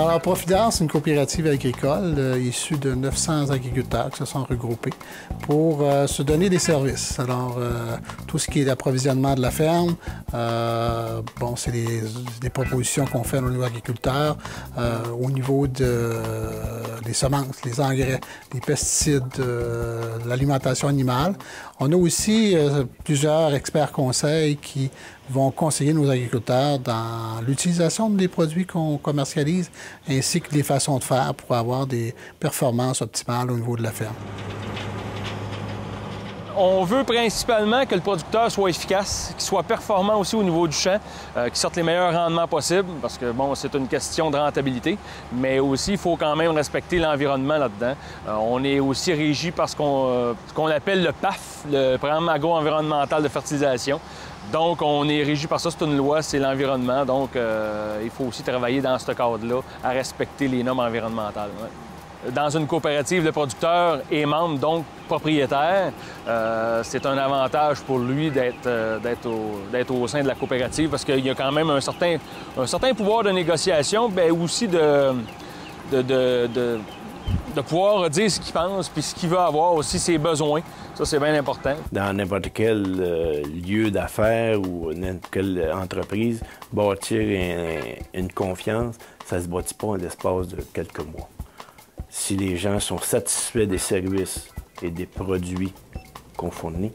Alors, Profidare, c'est une coopérative agricole issue de 900 agriculteurs qui se sont regroupés pour se donner des services. Alors, tout ce qui est l'approvisionnement de la ferme, bon, c'est des propositions qu'on fait au niveau agriculteur, au niveau des semences, les engrais, les pesticides, l'alimentation animale. On a aussi plusieurs experts conseils qui vont conseiller nos agriculteurs dans l'utilisation des produits qu'on commercialise ainsi que les façons de faire pour avoir des performances optimales au niveau de la ferme. On veut principalement que le producteur soit efficace, qu'il soit performant aussi au niveau du champ, qu'il sorte les meilleurs rendements possibles, parce que bon, c'est une question de rentabilité, mais aussi il faut quand même respecter l'environnement là-dedans. On est aussi régi par ce qu'on appelle le PAF, le Programme agro-environnemental de fertilisation. Donc, on est régi par ça, c'est une loi, c'est l'environnement. Donc, il faut aussi travailler dans ce cadre-là, à respecter les normes environnementales. Ouais. Dans une coopérative, le producteur est membre, donc propriétaire. C'est un avantage pour lui d'être au sein de la coopérative parce qu'il y a quand même un certain pouvoir de négociation, bien aussi de pouvoir dire ce qu'il pense puis ce qu'il veut avoir, aussi ses besoins. Ça, c'est bien important. Dans n'importe quel lieu d'affaires ou n'importe quelle entreprise, bâtir une confiance, ça ne se bâtit pas en l'espace de quelques mois. Si les gens sont satisfaits des services et des produits qu'on fournit,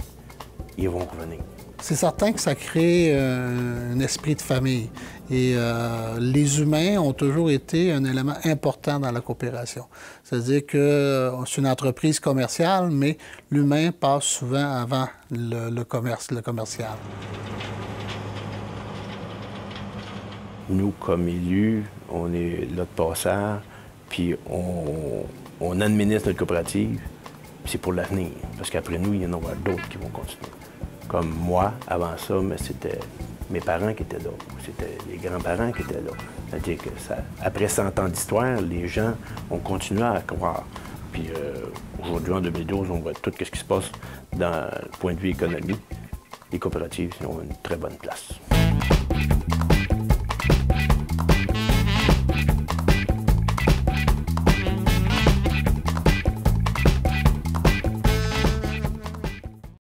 ils vont revenir. C'est certain que ça crée un esprit de famille. Et les humains ont toujours été un élément important dans la coopération. C'est-à-dire que c'est une entreprise commerciale, mais l'humain passe souvent avant le commercial. Nous, comme élus, on est là de passage, puis on administre notre coopérative, puis c'est pour l'avenir. Parce qu'après nous, il y en aura d'autres qui vont continuer. Comme moi, avant ça, mais c'était mes parents qui étaient là, c'était les grands-parents qui étaient là. C'est-à-dire que après 100 ans d'histoire, les gens ont continué à croire. Puis aujourd'hui, en 2012, on voit tout ce qui se passe dans le point de vue économique. Les coopératives ont une très bonne place.